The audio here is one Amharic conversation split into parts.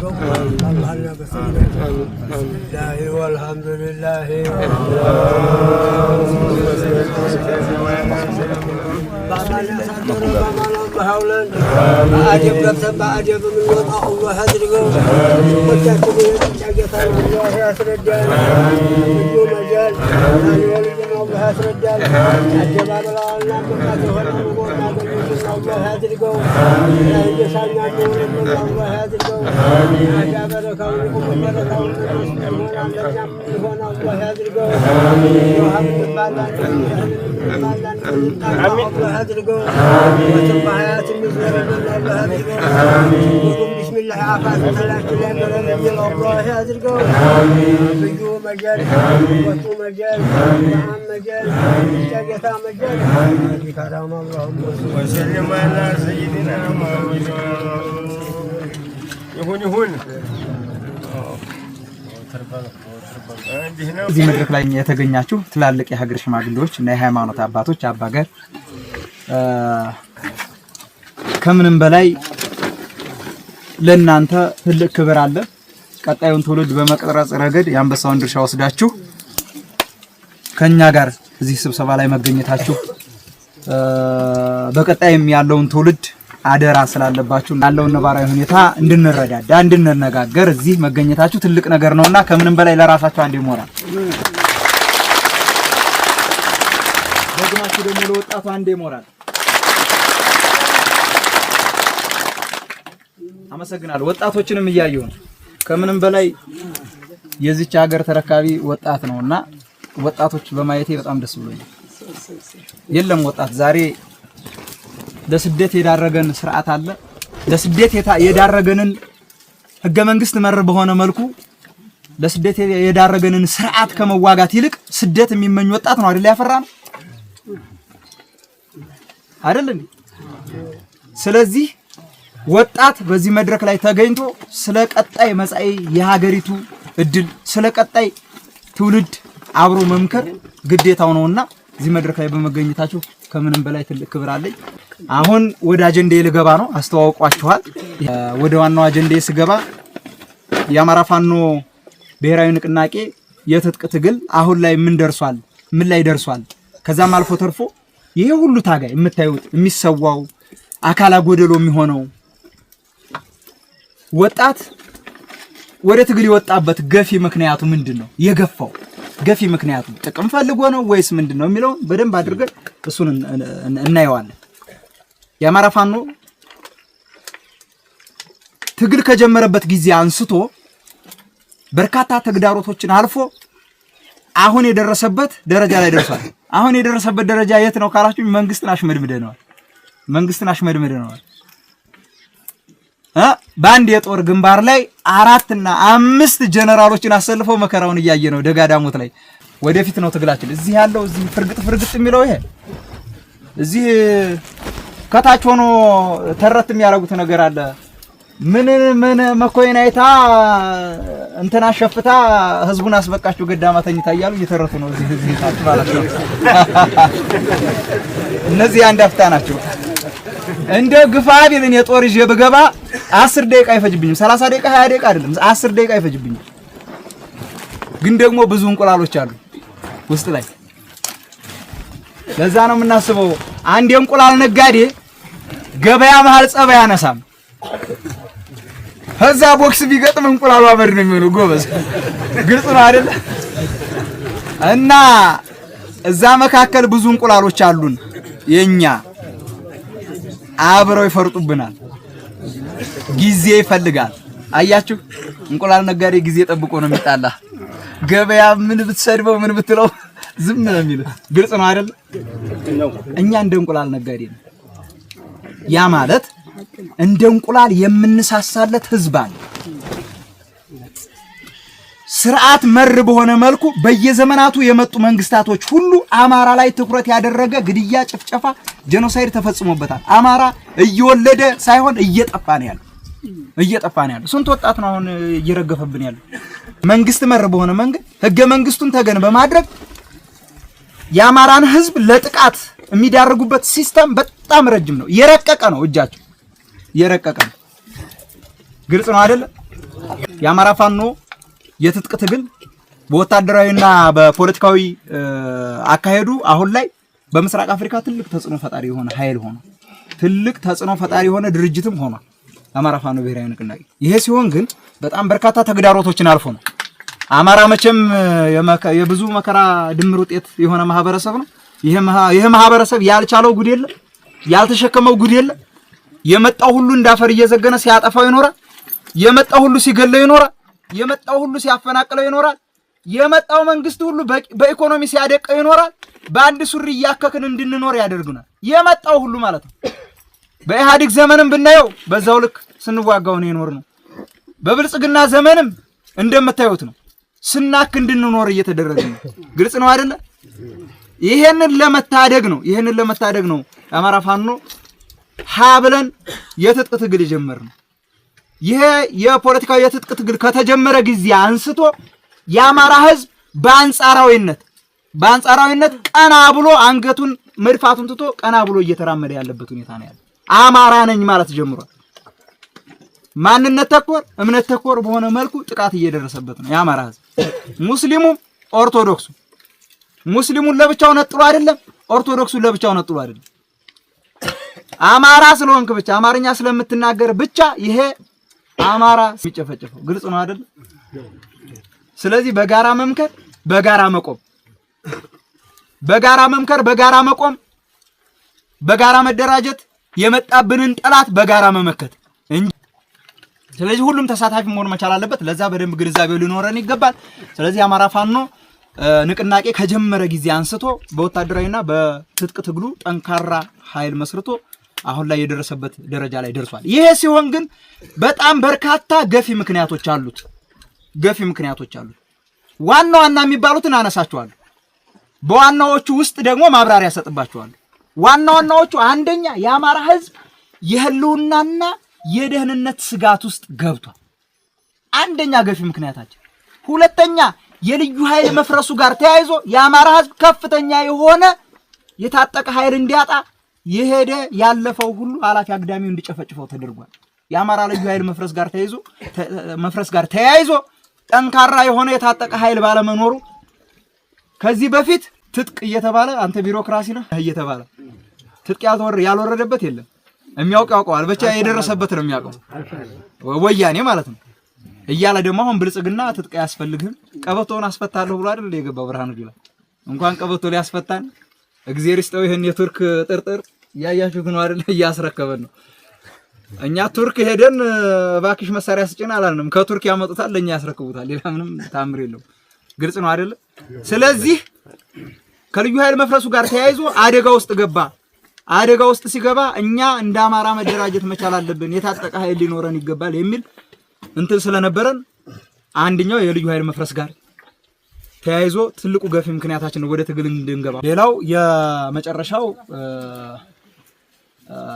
ያድርገው አላህና በሰላም لا والحمد لله حولا أعجب قبل أعجب من وضع الله هدرقه وتأكد يتجاقف الله يسرجال بدون مجال ولدنا الله يسرجال أعجب الله الله مقاته ونقول ما قلنا الله هدرقه لا يجسنا نقول الله هدرقه أعجب لك ونقوم لك ونقوم الله هدرقه وحمد بعد الله هدرقه وتبع حياة المسلمين الله هدرقه بسم الله عافاك ثلاث لأمر الله هدرقه بيو مجال وطو مجال وعام مجال جاقتا مجال بكرام اللهم وسلم على سيدنا محمد يهون እዚህ መድረክ ላይ የተገኛችሁ ትላልቅ የሀገር ሽማግሌዎች እና የሃይማኖት አባቶች አባገር ከምንም በላይ ለእናንተ ትልቅ ክብር አለ። ቀጣዩን ትውልድ በመቅረጽ ረገድ የአንበሳውን ድርሻ ወስዳችሁ ከኛ ጋር እዚህ ስብሰባ ላይ መገኘታችሁ በቀጣይም ያለውን ትውልድ አደራ ስላለባችሁ ያለውን ነባራዊ ሁኔታ እንድንረዳዳ እንድንነጋገር እዚህ መገኘታችሁ ትልቅ ነገር ነውና ከምንም በላይ ለራሳችሁ አንድ ይሞራል ደግማችሁ ደግሞ ለወጣቱ አንድ ይሞራል። አመሰግናለሁ። ወጣቶችንም እያየሁ ነው። ከምንም በላይ የዚች ሀገር ተረካቢ ወጣት ነውና ወጣቶች በማየቴ በጣም ደስ ብሎኛል። የለም ወጣት ዛሬ ለስደት የዳረገን ስርዓት አለ። ለስደት የዳረገንን ህገ መንግስት መር በሆነ መልኩ ለስደት የዳረገንን ስርዓት ከመዋጋት ይልቅ ስደት የሚመኝ ወጣት ነው አይደል ያፈራን አይደል እንዴ? ስለዚህ ወጣት በዚህ መድረክ ላይ ተገኝቶ ስለ ቀጣይ መጻኢ የሀገሪቱ እድል ስለ ቀጣይ ትውልድ አብሮ መምከር ግዴታው ነውና እዚህ መድረክ ላይ በመገኘታችሁ ከምንም በላይ ትልቅ ክብር አለኝ። አሁን ወደ አጀንዳዬ ልገባ ነው። አስተዋውቋችኋል። ወደ ዋናው አጀንዳዬ ስገባ የአማራ ፋኖ ብሔራዊ ንቅናቄ የትጥቅ ትግል አሁን ላይ ምን ላይ ደርሷል? ከዛም አልፎ ተርፎ ይሄ ሁሉ ታጋይ የምታዩት የሚሰዋው አካላ ጎደሎ የሚሆነው ወጣት ወደ ትግል የወጣበት ገፊ ምክንያቱ ምንድነው? የገፋው ገፊ ምክንያቱ ጥቅም ፈልጎ ነው ወይስ ምንድነው የሚለው በደንብ አድርገን እሱን እናየዋለን። የአማራ ፋኖ ትግል ከጀመረበት ጊዜ አንስቶ በርካታ ተግዳሮቶችን አልፎ አሁን የደረሰበት ደረጃ ላይ ደርሷል። አሁን የደረሰበት ደረጃ የት ነው ካላችሁ መንግስትን አሽመድምደነዋል። በአንድ የጦር ግንባር ላይ 4 እና 5 ጀነራሎችን አሰልፈው መከራውን እያየ ነው ደጋዳሞት ላይ። ወደፊት ነው ትግላችን። እዚህ ያለው እዚህ ፍርግጥ የሚለው ይሄ እዚህ ከታች ሆኖ ተረት የሚያረጉት ነገር አለ። ምን መኮይናይታ እንትና ሸፍታ ህዝቡን አስበቃችሁ ገዳማ ተኝታ እያሉ እየተረቱ ነው እዚህ ታች ማለት ነው። እነዚህ አንድ አፍታ ናቸው። እንደ ግፋቢልን የጦር ይዤ በገባ 10 ደቂቃ አይፈጅብኝም። 30 ደቂቃ 20 ደቂቃ አይደለም 10 ደቂቃ አይፈጅብኝም። ግን ደግሞ ብዙ እንቁላሎች አሉ ውስጥ ላይ። ለዛ ነው የምናስበው አንድ እንቁላል ነጋዴ ገበያ መሃል ጸባይ ያነሳም። ከዛ ቦክስ ቢገጥም እንቁላሉ አመድ ነው የሚሆነው። ጎበዝ ግልጽ ነው አይደል? እና እዛ መካከል ብዙ እንቁላሎች አሉን የኛ አብረው ይፈርጡብናል። ጊዜ ይፈልጋል። አያችሁ እንቁላል ነጋዴ ጊዜ ጠብቆ ነው የሚጣላ። ገበያ ምን ብትሰድበው ምን ብትለው ዝም ነው የሚለው። ግልጽ ነው አይደል? እኛ እንደ እንቁላል ነጋዴ ነው። ያ ማለት እንደ እንቁላል የምንሳሳለት ህዝብ አለ። ስርዓት መር በሆነ መልኩ በየዘመናቱ የመጡ መንግስታቶች ሁሉ አማራ ላይ ትኩረት ያደረገ ግድያ፣ ጭፍጨፋ፣ ጄኖሳይድ ተፈጽሞበታል። አማራ እየወለደ ሳይሆን እየጠፋ ነው ያለው። ስንት ወጣት ነው አሁን እየረገፈብን ያለው? መንግስት መር በሆነ መንገድ ህገ መንግስቱን ተገን በማድረግ የአማራን ህዝብ ለጥቃት የሚዳርጉበት ሲስተም በጣም ረጅም ነው። የረቀቀ ነው። እጃቸው የረቀቀ ነው። ግልጽ ነው አይደል? የአማራ ፋኖ የትጥቅ ትግል በወታደራዊና በፖለቲካዊ አካሄዱ አሁን ላይ በምስራቅ አፍሪካ ትልቅ ተጽዕኖ ፈጣሪ የሆነ ኃይል ሆኖ ትልቅ ተጽዕኖ ፈጣሪ የሆነ ድርጅትም ሆኗል አማራ ፋኖ ብሔራዊ ንቅናቄ። ይሄ ሲሆን ግን በጣም በርካታ ተግዳሮቶችን አልፎ ነው። አማራ መቼም የብዙ መከራ ድምር ውጤት የሆነ ማህበረሰብ ነው። ይሄ ማህበረሰብ ያልቻለው ጉድ የለ፣ ያልተሸከመው ጉድ የለ። የመጣው ሁሉ እንዳፈር እየዘገነ ሲያጠፋው ይኖራል። የመጣው ሁሉ ሲገለው ይኖራል። የመጣው ሁሉ ሲያፈናቅለው ይኖራል። የመጣው መንግስት ሁሉ በኢኮኖሚ ሲያደቀው ይኖራል። በአንድ ሱሪ እያከክን እንድንኖር ያደርጉናል። የመጣው ሁሉ ማለት ነው። በኢህአዴግ ዘመንም ብናየው በዛው ልክ ስንዋጋው ነው የኖርነው። በብልጽግና ዘመንም እንደምታዩት ነው። ስናክ እንድንኖር እየተደረገ ነው። ግልጽ ነው አይደለ? ይሄንን ለመታደግ ነው የአማራ ፋኖ ብለን የትጥቅ ትግል የጀመርነው። ይሄ የፖለቲካዊ የትጥቅ ትግል ከተጀመረ ጊዜ አንስቶ የአማራ ህዝብ በአንጻራዊነት ቀና ብሎ አንገቱን መድፋቱን ትቶ ቀና ብሎ እየተራመደ ያለበት ሁኔታ ነው ያለው። አማራ ነኝ ማለት ጀምሯል። ማንነት ተኮር እምነት ተኮር በሆነ መልኩ ጥቃት እየደረሰበት ነው የአማራ ህዝብ። ሙስሊሙም ኦርቶዶክሱ ሙስሊሙን ለብቻው ነጥሎ አይደለም፣ ኦርቶዶክሱን ለብቻው ነጥሎ አይደለም። አማራ ስለሆንክ ብቻ አማርኛ ስለምትናገር ብቻ ይሄ አማራ ሲጨፈጨፈው ግልጽ ነው አይደል? ስለዚህ በጋራ መምከር፣ በጋራ መቆም፣ በጋራ መደራጀት፣ የመጣብንን ጠላት በጋራ መመከት እንጂ። ስለዚህ ሁሉም ተሳታፊ መሆን መቻል አለበት። ለዛ በደንብ ግንዛቤው ሊኖረን ይገባል። ስለዚህ አማራ ፋኖ ንቅናቄ ከጀመረ ጊዜ አንስቶ በወታደራዊና በትጥቅ ትግሉ ጠንካራ ኃይል መስርቶ አሁን ላይ የደረሰበት ደረጃ ላይ ደርሷል። ይሄ ሲሆን ግን በጣም በርካታ ገፊ ምክንያቶች አሉት። ዋና የሚባሉትን አነሳቸዋለሁ። በዋናዎቹ ውስጥ ደግሞ ማብራሪያ ሰጥባቸዋለሁ። ዋናዎቹ አንደኛ የአማራ ህዝብ የህልውናና የደህንነት ስጋት ውስጥ ገብቷል። አንደኛ ገፊ ምክንያታችን። ሁለተኛ የልዩ ኃይል መፍረሱ ጋር ተያይዞ የአማራ ህዝብ ከፍተኛ የሆነ የታጠቀ ኃይል እንዲያጣ የሄደ ያለፈው ሁሉ አላፊ አግዳሚው እንዲጨፈጭፈው ተደርጓል። የአማራ ልዩ ኃይል መፍረስ ጋር ተያይዞ ጠንካራ የሆነ የታጠቀ ኃይል ባለመኖሩ ከዚህ በፊት ትጥቅ እየተባለ አንተ ቢሮክራሲ ነህ እየተባለ ትጥቅ ያልወረደበት የለም። የሚያውቅ ያውቀዋል፣ ብቻ የደረሰበት ነው የሚያውቀው። ወያኔ ማለት ነው እያለ ደግሞ አሁን ብልጽግና ትጥቅ ያስፈልግህም ቀበቶውን አስፈታለሁ ብሎ አይደል የገባው ብርሃኑ ጁላ። እንኳን ቀበቶ ሊያስፈታን እግዚአብሔር ይስጠው። ይሄን የቱርክ ጥርጥር ያያችሁት ነው አይደል? እያስረከበን ነው። እኛ ቱርክ ሄደን ባክሽ መሳሪያ ስጭና አላልንም። ከቱርክ ያመጡታል፣ ለኛ ያስረክቡታል። ሌላ ምንም ታምር የለው። ግልጽ ነው አይደል? ስለዚህ ከልዩ ኃይል መፍረሱ ጋር ተያይዞ አደጋ ውስጥ ገባ። አደጋ ውስጥ ሲገባ እኛ እንደ አማራ መደራጀት መቻል አለብን፣ የታጠቀ ኃይል ሊኖረን ይገባል የሚል እንትን ስለነበረን አንደኛው የልዩ ኃይል መፍረስ ጋር ተያይዞ ትልቁ ገፊ ምክንያታችን ወደ ትግል እንድንገባ። ሌላው የመጨረሻው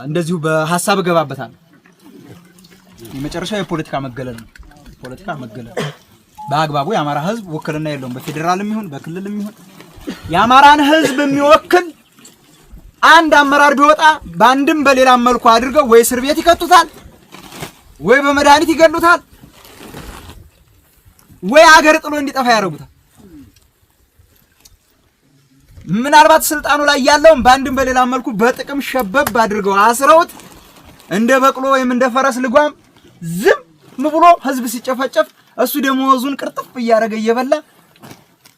እንደዚሁ በሐሳብ እገባበታለሁ። የመጨረሻው የፖለቲካ መገለል ነው። ፖለቲካ መገለል በአግባቡ የአማራ ህዝብ ውክልና የለውም። በፌደራልም ይሁን በክልልም ይሁን የአማራን ህዝብ የሚወክል አንድ አመራር ቢወጣ በአንድም በሌላም መልኩ አድርገው ወይ እስር ቤት ይከቱታል፣ ወይ በመድኃኒት ይገሉታል፣ ወይ አገር ጥሎ እንዲጠፋ ያደርጉታል። ምናልባት ስልጣኑ ላይ ያለውን በአንድም በሌላም መልኩ በጥቅም ሸበብ አድርገው አስረውት እንደ በቅሎ ወይም እንደ ፈረስ ልጓም ዝም ብሎ ህዝብ ሲጨፈጨፍ እሱ ደሞዙን ቅርጥፍ እያደረገ እየበላ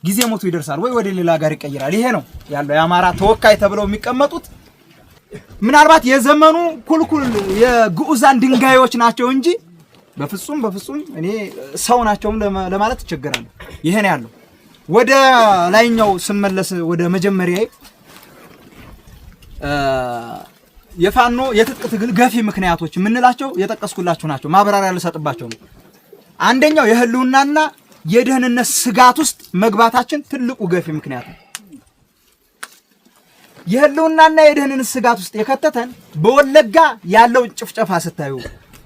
ጊዜ ሞቱ ይደርሳል፣ ወይ ወደ ሌላ ጋር ይቀይራል። ይሄ ነው ያለው። የአማራ ተወካይ ተብለው የሚቀመጡት ምናልባት የዘመኑ ኩልኩል የግዑዛን ድንጋዮች ናቸው እንጂ በፍጹም እኔ ሰው ናቸውም ለማለት ይቸገራለሁ። ይሄ ነው ያለው። ወደ ላይኛው ስመለስ ወደ መጀመሪያዬ የፋኖ የትጥቅ ትግል ገፊ ምክንያቶች የምንላቸው የጠቀስኩላችሁ ናቸው። ማብራሪያ ልሰጥባቸው ነው። አንደኛው የህልውናና የደህንነት ስጋት ውስጥ መግባታችን ትልቁ ገፊ ምክንያት ነው። የህልውናና የደህንነት ስጋት ውስጥ የከተተን በወለጋ ያለውን ጭፍጨፋ ስታዩ፣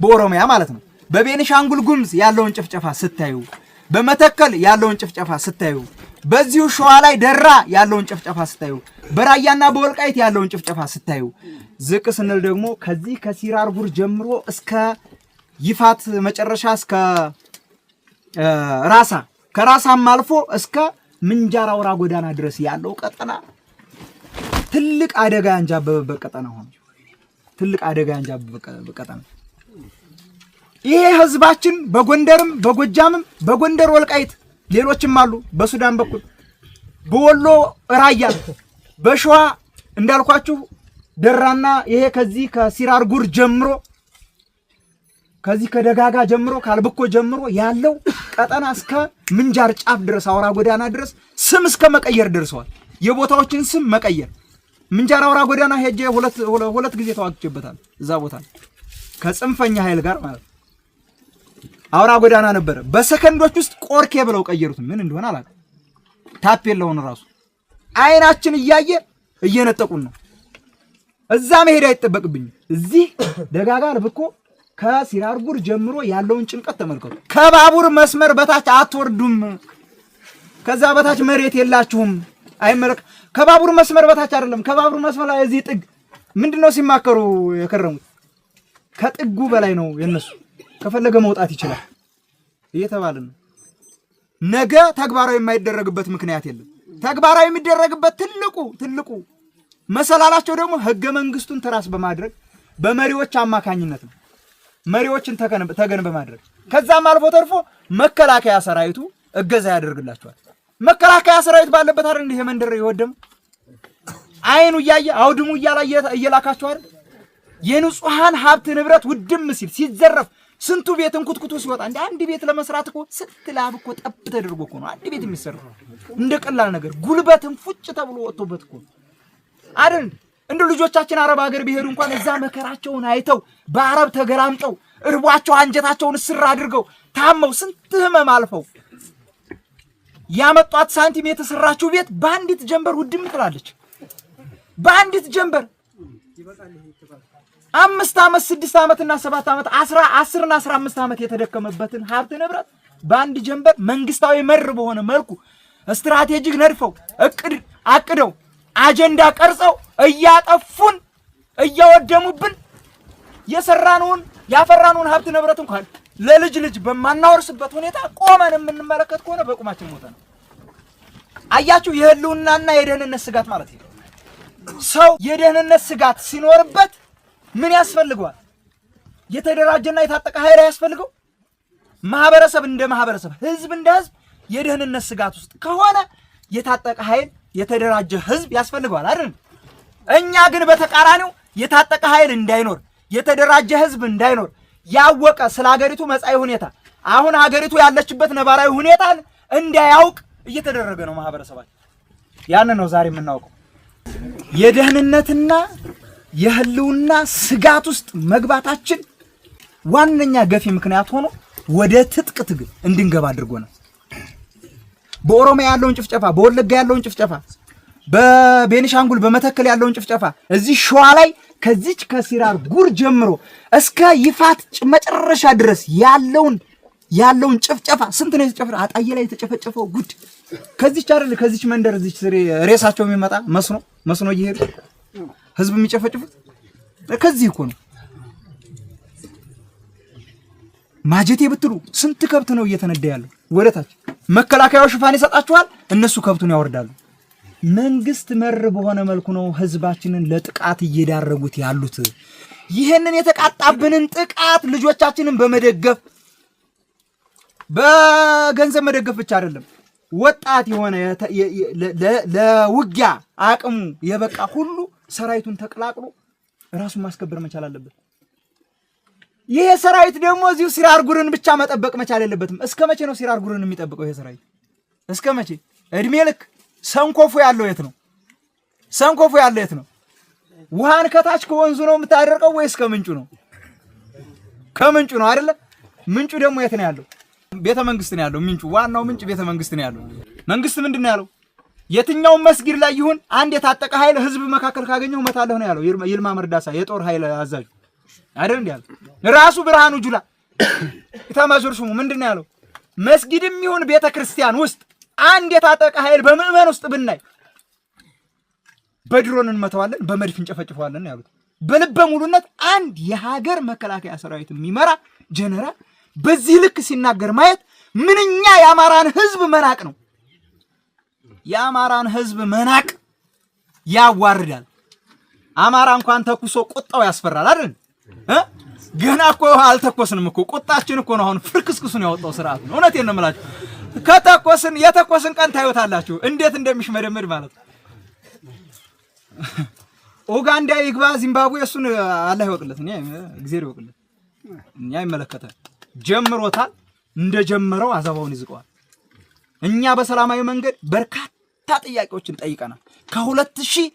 በኦሮሚያ ማለት ነው፣ በቤኒሻንጉል ጉምዝ ያለውን ጭፍጨፋ ስታዩ፣ በመተከል ያለውን ጭፍጨፋ ስታዩ፣ በዚሁ ሸዋ ላይ ደራ ያለውን ጭፍጨፋ ስታዩ፣ በራያና በወልቃይት ያለውን ጭፍጨፋ ስታዩ፣ ዝቅ ስንል ደግሞ ከዚህ ከሲራር ቡር ጀምሮ እስከ ይፋት መጨረሻ እስከ ራሳ ከራሳም አልፎ እስከ ምንጃር አውራ ጎዳና ድረስ ያለው ቀጠና ትልቅ አደጋ ያንጃበበበት ቀጠና ሆነ። ትልቅ አደጋ ያንጃበበበት ቀጠና ይሄ ህዝባችን በጎንደርም በጎጃምም በጎንደር ወልቃይት ሌሎችም አሉ በሱዳን በኩል በወሎ ራያ በሸዋ እንዳልኳችሁ ደራና ይሄ ከዚህ ከሲራር ጉር ጀምሮ ከዚህ ከደጋጋ ጀምሮ ካልብኮ ጀምሮ ያለው ቀጠና እስከ ምንጃር ጫፍ ድረስ አውራ ጎዳና ድረስ ስም እስከ መቀየር ደርሰዋል። የቦታዎችን ስም መቀየር ምንጃር አውራ ጎዳና ሄጄ ሁለት ጊዜ ተዋግቼበታል። እዛ ቦታ ከጽንፈኛ ኃይል ጋር ማለት አውራ ጎዳና ነበር። በሰከንዶች ውስጥ ቆርኬ ብለው ቀየሩት። ምን እንደሆነ አላውቅም። ታፔላውን ራሱ አይናችን እያየ እየነጠቁን ነው። እዛ መሄድ አይጠበቅብኝም። እዚህ ደጋጋ ልብኮ ከሲራር ጉር ጀምሮ ያለውን ጭንቀት ተመልከቱ። ከባቡር መስመር በታች አትወርዱም። ከዛ በታች መሬት የላችሁም። አይመለክ ከባቡር መስመር በታች አይደለም። ከባቡር መስመር ላይ እዚህ ጥግ ምንድነው ሲማከሩ የከረሙት? ከጥጉ በላይ ነው የነሱ። ከፈለገ መውጣት ይችላል እየተባለ ነው። ነገ ተግባራዊ የማይደረግበት ምክንያት የለም። ተግባራዊ የሚደረግበት ትልቁ መሰላላቸው ደግሞ ህገ መንግስቱን ተራስ በማድረግ በመሪዎች አማካኝነት ነው። መሪዎችን ተገን በማድረግ ከዛም አልፎ ተርፎ መከላከያ ሰራዊቱ እገዛ ያደርግላቸዋል። መከላከያ ሰራዊት ባለበት አይደል እንደ መንደር ይወደም አይኑ እያየ አውድሙ እየላካቸው አይደል የንጹሃን ሀብት ንብረት ውድም ሲል ሲዘረፍ ስንቱ ቤት እንኩትኩቱ ሲወጣ እንደ አንድ ቤት ለመስራት እኮ ስትላብ እኮ ጠብ ተደርጎ እኮ ነው አንድ ቤት የሚሰራው። እንደ ቀላል ነገር ጉልበትን ፉጭ ተብሎ ወጥቶበት እኮ አይደል። እንደ ልጆቻችን አረብ ሀገር ቢሄዱ እንኳን እዛ መከራቸውን አይተው በአረብ ተገራምጠው እርቧቸው አንጀታቸውን ስር አድርገው ታመው ስንት ህመም አልፈው ያመጧት ሳንቲም የተሰራችው ቤት በአንዲት ጀንበር ውድም ትላለች። በአንዲት ጀንበር 5 ዓመት 6 ዓመትና 7 ዓመት 10 እና 15 ዓመት የተደከመበትን ሀብት ንብረት በአንድ ጀንበር መንግስታዊ መር በሆነ መልኩ ስትራቴጂክ ነድፈው አቅደው አጀንዳ ቀርጸው እያጠፉን እያወደሙብን የሰራነውን ያፈራነውን ሀብት ንብረት እንኳን ለልጅ በማናወርስበት ሁኔታ ቆመን የምንመለከት ከሆነ በቁማችን ሞተን። አያችሁ የህልውናና የደህንነት ስጋት ማለት ነው። ሰው የደህንነት ስጋት ሲኖርበት ምን ያስፈልገዋል? የተደራጀና የታጠቀ ኃይል ያስፈልገው። ማህበረሰብ እንደ ማህበረሰብ፣ ህዝብ እንደ ህዝብ የደህንነት ስጋት ውስጥ ከሆነ የታጠቀ ኃይል የተደራጀ ህዝብ ያስፈልገዋል አይደል? እኛ ግን በተቃራኒው የታጠቀ ኃይል እንዳይኖር የተደራጀ ህዝብ እንዳይኖር ያወቀ ስለ ሀገሪቱ መጻኢ ሁኔታ አሁን ሀገሪቱ ያለችበት ነባራዊ ሁኔታን እንዳያውቅ እየተደረገ ነው ማህበረሰባችን። ያን ነው ዛሬ የምናውቀው። የደህንነትና የህልውና ስጋት ውስጥ መግባታችን ዋነኛ ገፊ ምክንያት ሆኖ ወደ ትጥቅ ትግል እንድንገባ አድርጎናል። በኦሮሚያ ያለውን ጭፍጨፋ፣ በወለጋ ያለውን ጭፍጨፋ፣ በቤኒሻንጉል በመተከል ያለውን ጭፍጨፋ፣ እዚህ ሸዋ ላይ ከዚች ከሲራር ጉር ጀምሮ እስከ ይፋት መጨረሻ ድረስ ያለውን ጭፍጨፋ ስንት ነው የተጨፈጨፈው? አጣዬ ላይ የተጨፈጨፈው ጉድ ከዚች አይደል ከዚች መንደር እዚች ሬሳቸው የሚመጣ መስኖ እየሄዱ ህዝብ የሚጨፈጭፉት ከዚህ እኮ ነው። ማጀቴ ብትሉ ስንት ከብት ነው እየተነዳ ያለው ወደታች። መከላከያው ሽፋን ይሰጣቸዋል፣ እነሱ ከብቱን ያወርዳሉ። መንግስት መር በሆነ መልኩ ነው ህዝባችንን ለጥቃት እየዳረጉት ያሉት። ይሄንን የተቃጣብንን ጥቃት ልጆቻችንን በመደገፍ በገንዘብ መደገፍ ብቻ አይደለም፣ ወጣት የሆነ ለውጊያ አቅሙ የበቃ ሁሉ ሰራዊቱን ተቀላቅሎ ራሱን ማስከበር መቻል አለበት። ይሄ ሰራዊት ደግሞ እዚሁ ሲራር ጉርን ብቻ መጠበቅ መቻል የለበትም። እስከ መቼ ነው ሲራር ጉርን የሚጠብቀው ይሄ ሰራዊት? እስከ መቼ? እድሜ ልክ። ሰንኮፉ ያለው የት ነው? ሰንኮፉ ያለው የት ነው? ውሃን ከታች ከወንዙ ነው የምታደርቀው ወይስ ከምንጩ ነው? ከምንጩ ነው አይደለ? ምንጩ ደግሞ የት ነው ያለው? ቤተ መንግስት ነው ያለው። ምንጩ ዋናው ምንጭ ቤተ መንግስት ነው ያለው። መንግስት ምንድነው ያለው? የትኛው መስጊድ ላይ ይሁን አንድ የታጠቀ ኃይል ህዝብ መካከል ካገኘው መታለሁ ነው ያለው። ይልማ መርዳሳ የጦር ኃይል አዛዡ አይደል እንዴ ያለው? ራሱ ብርሃኑ ጁላ ኢታማዦር ሹሙ ምንድነው ያለው? መስጊድም ይሁን ቤተ ክርስቲያን ውስጥ አንድ የታጠቀ ኃይል በምዕመን ውስጥ ብናይ በድሮን እንመታዋለን፣ በመድፍ እንጨፈጭፈዋለን ያሉት። በልበ ሙሉነት አንድ የሀገር መከላከያ ሰራዊት የሚመራ ጀነራል በዚህ ልክ ሲናገር ማየት ምንኛ የአማራን ህዝብ መናቅ ነው። የአማራን ህዝብ መናቅ ያዋርዳል። አማራ እንኳን ተኩሶ ቁጣው ያስፈራል አይደል? ገና እኮ አልተኮስንም እኮ ቁጣችን እኮ ነው አሁን ፍርክስክሱን ያወጣው ስርዓት ነው። እውነቴን ነው የምላችሁ። ከተኮስን የተኮስን ቀን ታዩታላችሁ እንዴት እንደሚሽመደመድ ማለት ነው። ኡጋንዳ ይግባ ዚምባብዌ እሱን አላህ ይወቅለት፣ እኔ እግዚአብሔር ይወቅለት፣ እኛ ይመለከታል። ጀምሮታል፣ እንደጀመረው አዛባውን ይዝቀዋል። እኛ በሰላማዊ መንገድ በርካታ ጥያቄዎችን ጠይቀናል። ከ2007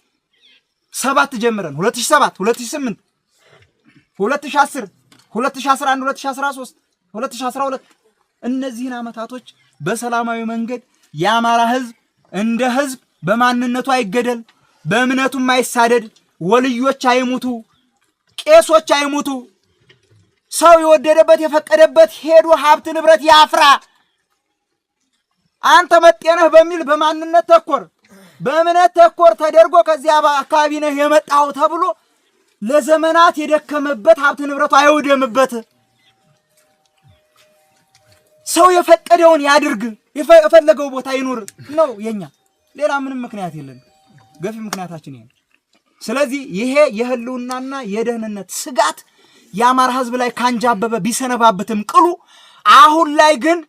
ጀምረን 2007 2008 2010 2011 2013 2012 እነዚህን አመታቶች በሰላማዊ መንገድ የአማራ ህዝብ እንደ ህዝብ በማንነቱ አይገደል፣ በእምነቱም አይሳደድ፣ ወልዮች አይሙቱ፣ ቄሶች አይሙቱ፣ ሰው የወደደበት የፈቀደበት ሄዶ ሀብት ንብረት ያፍራ። አንተ መጤነህ በሚል በማንነት ተኮር በእምነት ተኮር ተደርጎ ከዚያ አካባቢ ነህ የመጣው ተብሎ ለዘመናት የደከመበት ሀብት ንብረቱ አይወደምበት። ሰው የፈቀደውን ያድርግ፣ የፈለገው ቦታ ይኑር ነው የኛ። ሌላ ምንም ምክንያት የለም። ገፊ ምክንያታችን ይሄ ነው። ስለዚህ ይሄ የህልውናና የደህንነት ስጋት የአማራ ህዝብ ላይ ካንጃበበ ቢሰነባበትም ቅሉ አሁን ላይ ግን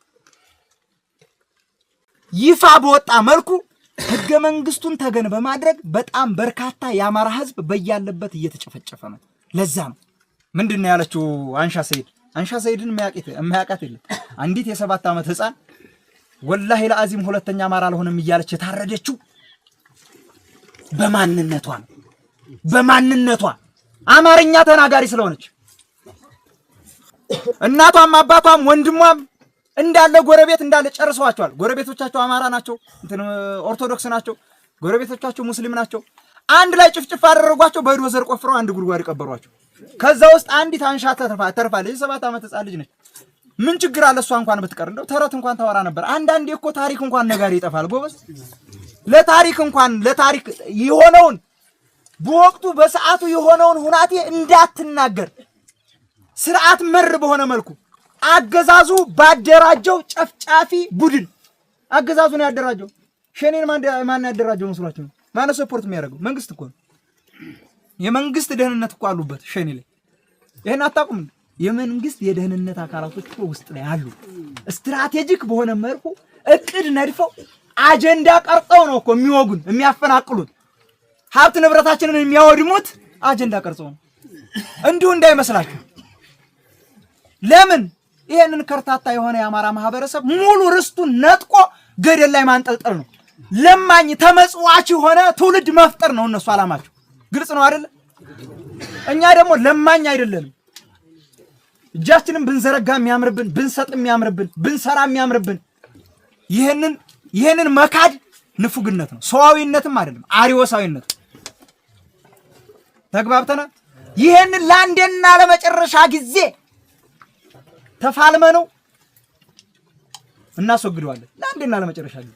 ይፋ በወጣ መልኩ ህገ መንግስቱን ተገን በማድረግ በጣም በርካታ የአማራ ህዝብ በያለበት እየተጨፈጨፈ ነው። ለዛ ነው ምንድነው ያለችው አንሻ ሰይድ? አንሻ ሰይድን የማያውቃት የለም። አንዲት የ7 ዓመት ህፃን ወላሂ ለአዚም ሁለተኛ አማራ አልሆነም እያለች የታረደችው በማንነቷ ነው። በማንነቷ አማርኛ ተናጋሪ ስለሆነች እናቷም አባቷም ወንድሟም እንዳለ ጎረቤት እንዳለ ጨርሰዋቸዋል። ጎረቤቶቻቸው አማራ ናቸው፣ ኦርቶዶክስ ናቸው፣ ጎረቤቶቻቸው ሙስሊም ናቸው። አንድ ላይ ጭፍጭፍ አደረጓቸው። በዶዘር ቆፍረው አንድ ጉድጓድ ቀበሯቸው። ከዛ ውስጥ አንዲት አንሻ ተርፋለች። የ7 ዓመት ህፃን ልጅ ነች። ምን ችግር አለ እሷ እንኳን ብትቀር? እንደው ተረት እንኳን ታወራ ነበር። አንዳንዴ እኮ ታሪክ እንኳን ነጋሪ ይጠፋል ጎበዝ። ለታሪክ የሆነውን በወቅቱ በሰዓቱ የሆነውን ሁናቴ እንዳትናገር ስርዓት መር በሆነ መልኩ አገዛዙ ባደራጀው ጨፍጫፊ ቡድን አገዛዙን ያደራጀው ሸኔን ማን ያደራጀው መስሏችሁ ነው? ማን ሰፖርት የሚያደርገው? መንግስት እኮ ነው። የመንግስት ደህንነት እኮ አሉበት ሸኔ ላይ። ይሄን አታውቁም? የመንግስት የደህንነት አካላቶች እኮ ውስጥ ላይ አሉ። ስትራቴጂክ በሆነ መልኩ እቅድ ነድፈው አጀንዳ ቀርጸው ነው እኮ የሚወጉን፣ የሚያፈናቅሉን፣ ሀብት ንብረታችንን የሚያወድሙት አጀንዳ ቀርጸው ነው። እንዲሁ እንዳይመስላችሁ። ለምን ይሄንን ከርታታ የሆነ የአማራ ማህበረሰብ ሙሉ ርስቱን ነጥቆ ገደል ላይ ማንጠልጠል ነው። ለማኝ ተመጽዋች የሆነ ትውልድ መፍጠር ነው እነሱ አላማቸው። ግልጽ ነው አይደል? እኛ ደግሞ ለማኝ አይደለንም። እጃችንን ብንዘረጋ የሚያምርብን፣ ብንሰጥ የሚያምርብን፣ ብንሰራ የሚያምርብን ይሄንን መካድ ንፉግነት ነው። ሰዋዊነትም አይደለም፣ አሪዮሳዊነት። ተግባብተናል? ይሄንን ለአንዴና ለመጨረሻ ጊዜ ተፋልመነው እናስወግደዋለን፣ ለአንዴና ለመጨረሻ ጊዜ።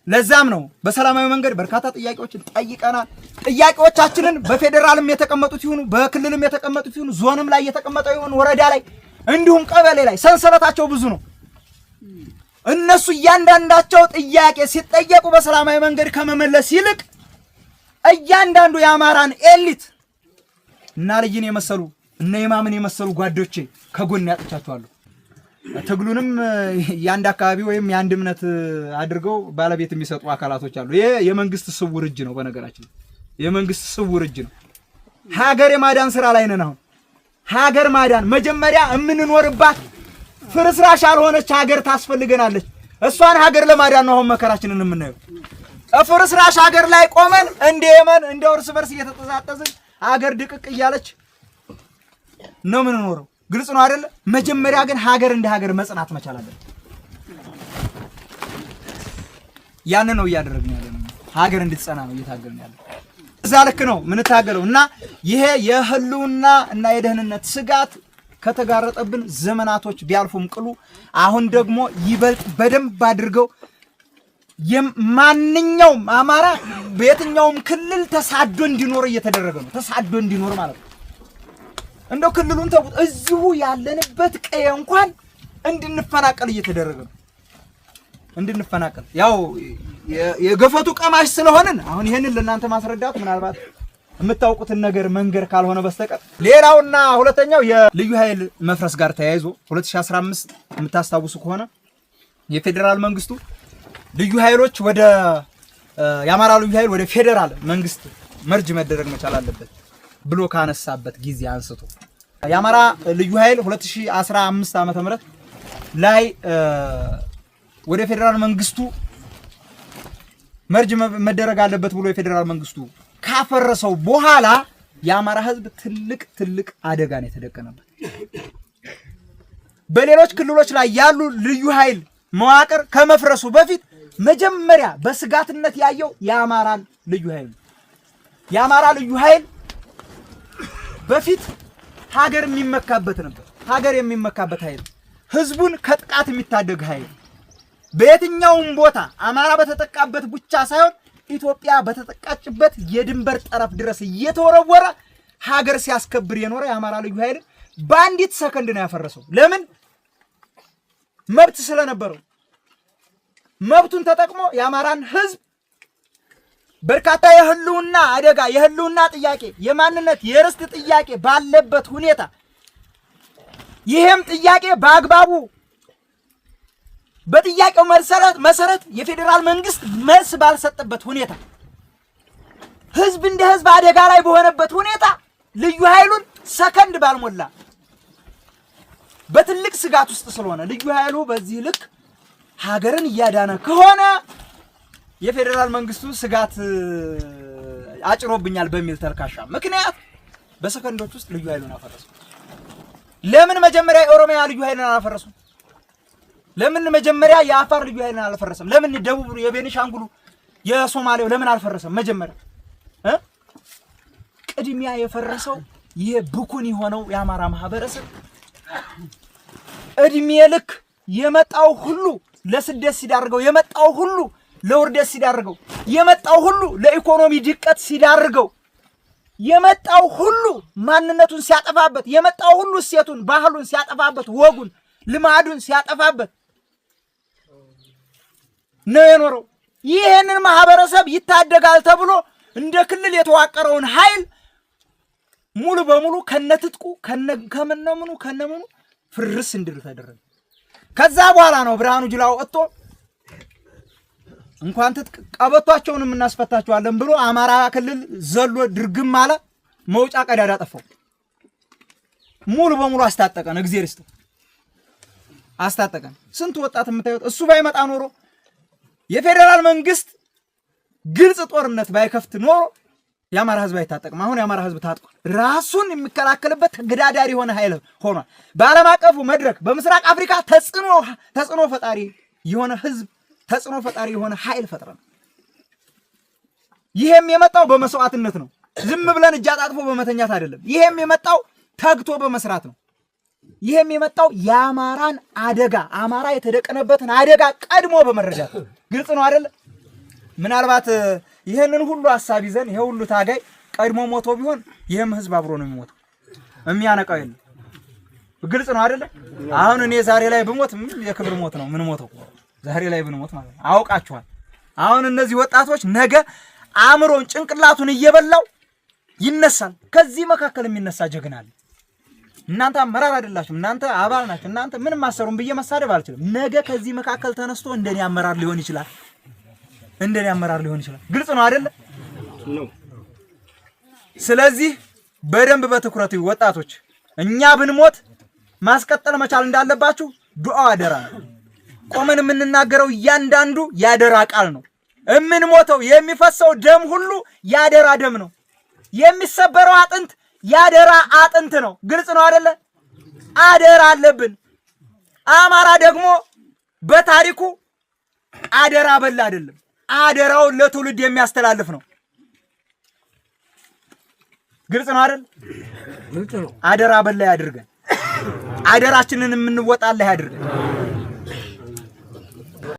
ለዛም ነው በሰላማዊ መንገድ በርካታ ጥያቄዎችን ጠይቀናል። ጥያቄዎቻችንን በፌደራልም የተቀመጡት ይሁኑ በክልልም የተቀመጡት ይሁኑ ዞንም ላይ የተቀመጠው ይሁን ወረዳ ላይ እንዲሁም ቀበሌ ላይ ሰንሰለታቸው ብዙ ነው። እነሱ እያንዳንዳቸው ጥያቄ ሲጠየቁ በሰላማዊ መንገድ ከመመለስ ይልቅ እያንዳንዱ የአማራን ኤሊት እና ልጅን የመሰሉ እነ ኢማምን የመሰሉ ጓዶቼ ከጎን ያጥቻቸዋለሁ። ትግሉንም ያንድ አካባቢ ወይም ያንድ እምነት አድርገው ባለቤት የሚሰጡ አካላቶች አሉ። ይሄ የመንግስት ስውር እጅ ነው። በነገራችን የመንግስት ስውር እጅ ነው። ሀገር የማዳን ስራ ላይ ነን። አሁን ሀገር ማዳን መጀመሪያ የምንኖርባት ፍርስራሽ ያልሆነች ሀገር ታስፈልገናለች። እሷን ሀገር ለማዳን ነው አሁን መከራችንን የምናየው። ፍርስራሽ ሀገር ላይ ቆመን እንደ የመን እንደ እርስ በርስ እየተጠዛጠዝን ሀገር ድቅቅ እያለች ነው የምንኖረው። ግልጽ ነው አይደል? መጀመሪያ ግን ሀገር እንደ ሀገር መጽናት መቻል አለበት። ያን ነው እያደረግን ያለነው። ሀገር እንድትጸና ነው እየታገልን ያለነው። እዛ ልክ ነው ምን ታገለው እና ይሄ የህልውና እና የደህንነት ስጋት ከተጋረጠብን ዘመናቶች ቢያልፉም ቅሉ አሁን ደግሞ ይበልጥ በደንብ አድርገው የማንኛውም አማራ በየትኛውም ክልል ተሳዶ እንዲኖር እየተደረገ ነው። ተሳዶ እንዲኖር ማለት ነው። እንደው ክልሉን ተውት፣ እዚሁ ያለንበት ቀየ እንኳን እንድንፈናቀል እየተደረገ ነው። እንድንፈናቀል ያው የገፈቱ ቀማሽ ስለሆንን አሁን ይሄንን ለእናንተ ማስረዳት ምናልባት የምታውቁትን ነገር መንገር ካልሆነ በስተቀር ሌላውና ሁለተኛው የልዩ ኃይል መፍረስ ጋር ተያይዞ 2015 የምታስታውሱ ከሆነ የፌዴራል መንግስቱ ልዩ ኃይሎች ወደ የአማራ ልዩ ኃይል ወደ ፌዴራል መንግስት መርጅ መደረግ መቻል አለበት ብሎ ካነሳበት ጊዜ አንስቶ የአማራ ልዩ ኃይል 2015 ዓመተ ምህረት ላይ ወደ ፌዴራል መንግስቱ መርጅ መደረግ አለበት ብሎ የፌዴራል መንግስቱ ካፈረሰው በኋላ የአማራ ህዝብ ትልቅ አደጋ ነው የተደቀነበት። በሌሎች ክልሎች ላይ ያሉ ልዩ ኃይል መዋቅር ከመፍረሱ በፊት መጀመሪያ በስጋትነት ያየው የአማራ ልዩ ኃይል ነው። የአማራ ልዩ ኃይል በፊት ሀገር የሚመካበት ነበር። ሀገር የሚመካበት ኃይል፣ ህዝቡን ከጥቃት የሚታደግ ኃይል በየትኛውም ቦታ አማራ በተጠቃበት ብቻ ሳይሆን ኢትዮጵያ በተጠቃችበት የድንበር ጠረፍ ድረስ እየተወረወረ ሀገር ሲያስከብር የኖረ የአማራ ልዩ ኃይል በአንዲት ሰከንድ ነው ያፈረሰው። ለምን? መብት ስለነበረው። መብቱን ተጠቅሞ የአማራን ህዝብ በርካታ የህልውና አደጋ፣ የህልውና ጥያቄ፣ የማንነት የርስት ጥያቄ ባለበት ሁኔታ ይሄም ጥያቄ በአግባቡ በጥያቄው መሰረት የፌዴራል መንግስት መልስ ባልሰጠበት ሁኔታ ህዝብ እንደ ህዝብ አደጋ ላይ በሆነበት ሁኔታ ልዩ ኃይሉን ሰከንድ ባልሞላ በትልቅ ስጋት ውስጥ ስለሆነ ልዩ ኃይሉ በዚህ ልክ ሀገርን እያዳነ ከሆነ የፌዴራል መንግስቱ ስጋት አጭሮብኛል በሚል ተልካሻ ምክንያት በሰከንዶች ውስጥ ልዩ ኃይሉን አፈረሱ። ለምን መጀመሪያ የኦሮሚያ ልዩ ኃይልን አላፈረሱ? ለምን መጀመሪያ የአፋር ልዩ ኃይልን አልፈረሰም? ለምን ደቡብ የቤኒሻንጉሉ የሶማሌው ለምን አልፈረሰም? መጀመሪያ ቅድሚያ የፈረሰው ይሄ ብኩን የሆነው የአማራ ማህበረሰብ እድሜ ልክ የመጣው ሁሉ ለስደት ሲዳርገው፣ የመጣው ሁሉ ለውርደት ሲዳርገው፣ የመጣው ሁሉ ለኢኮኖሚ ድቀት ሲዳርገው፣ የመጣው ሁሉ ማንነቱን ሲያጠፋበት፣ የመጣው ሁሉ እሴቱን ባህሉን ሲያጠፋበት፣ ወጉን ልማዱን ሲያጠፋበት ነው የኖረው። ይሄንን ማህበረሰብ ይታደጋል ተብሎ እንደ ክልል የተዋቀረውን ኃይል ሙሉ በሙሉ ከነትጥቁ ከነምኑ ፍርስ እንድል ተደረገ። ከዛ በኋላ ነው ብርሃኑ ጁላ ወጥቶ እንኳን ትጥቅ ቀበቷቸውንም እናስፈታቸዋለን ብሎ አማራ ክልል ዘሎ ድርግም አለ። መውጫ ቀዳዳ ጠፋው። ሙሉ በሙሉ አስታጠቀን። እግዚአብሔር ይስጥ አስታጠቀን። ስንት ወጣት የምታዩት እሱ ባይመጣ ኖሮ የፌዴራል መንግስት ግልጽ ጦርነት ባይከፍት ኖሮ የአማራ ህዝብ አይታጠቅም። አሁን የአማራ ህዝብ ታጥቋል። ራሱን የሚከላከልበት ተገዳዳሪ የሆነ ኃይል ሆኗል። በዓለም አቀፉ መድረክ በምስራቅ አፍሪካ ተጽዕኖ ፈጣሪ የሆነ ህዝብ፣ ተጽዕኖ ፈጣሪ የሆነ ኃይል ፈጥረን። ይሄም የመጣው በመስዋዕትነት ነው። ዝም ብለን እጅ አጣጥፎ በመተኛት አይደለም። ይሄም የመጣው ተግቶ በመስራት ነው። ይሄም የመጣው የአማራን አደጋ፣ አማራ የተደቀነበትን አደጋ ቀድሞ በመረዳት ግልጽ ነው አይደል? ምናልባት ይሄንን ሁሉ ሐሳብ ይዘን ይሄ ሁሉ ታጋይ ቀድሞ ሞቶ ቢሆን ይሄም ህዝብ አብሮ ነው የሚሞተው። የሚያነቃው የለም። ግልጽ ነው አይደል? አሁን እኔ ዛሬ ላይ ብሞት የክብር ሞት ነው ምን ሞተው ዛሬ ላይ ብንሞት ማለት ነው። አውቃችኋል። አሁን እነዚህ ወጣቶች ነገ አእምሮን ጭንቅላቱን እየበላው ይነሳል። ከዚህ መካከል የሚነሳ ጀግና አለ። እናንተ አመራር አይደላችሁም፣ እናንተ አባል ናችሁ። እናንተ ምንም አሰሩም ብዬ መሳደብ አልችልም። ነገ ከዚህ መካከል ተነስቶ እንደኔ አመራር ሊሆን ይችላል። ግልጽ ነው አይደል? ስለዚህ በደንብ በትኩረት ወጣቶች እኛ ብንሞት ማስቀጠል መቻል እንዳለባችሁ ዱዓው አደራ ነው። ቆመን የምንናገረው እያንዳንዱ ያደራ ቃል ነው። የምንሞተው የሚፈሰው ደም ሁሉ ያደራ ደም ነው። የሚሰበረው አጥንት ያደራ አጥንት ነው። ግልጽ ነው አይደለ? አደራ አለብን። አማራ ደግሞ በታሪኩ አደራ በላ አይደለም፣ አደራውን ለትውልድ የሚያስተላልፍ ነው። ግልጽ ነው አይደል? አደራ በላ ያድርገን። አደራችንን የምንወጣ አላህ ያድርገን።